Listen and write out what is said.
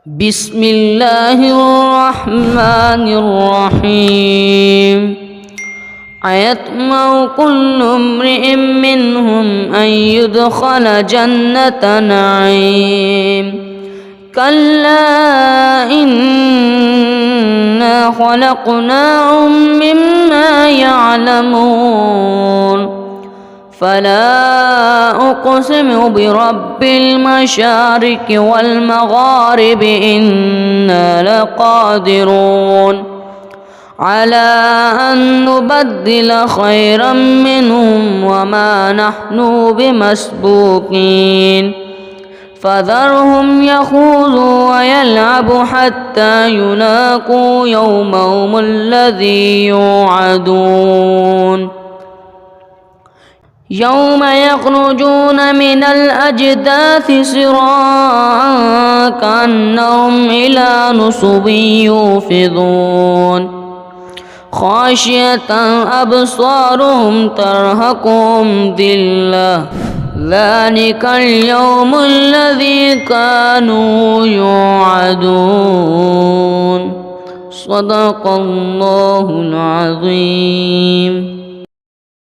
بسم الله الرحمن الرحيم أيطمع كل امرئ منهم أن يدخل جنة نعيم كلا إنا خلقناهم مما يعلمون فلا أقسم برب المشارق والمغارب إنا لقادرون على أن نبدل خيرا منهم وما نحن بمسبوقين فذرهم يخوضوا ويلعبوا حتى يلاقوا يومهم الذي يوعدون يوم يخرجون من الأجداث سراعا كأنهم إلى نصب يوفضون خاشية أبصارهم ترهقهم ذلة ذلك اليوم الذي كانوا يوعدون صدق الله العظيم.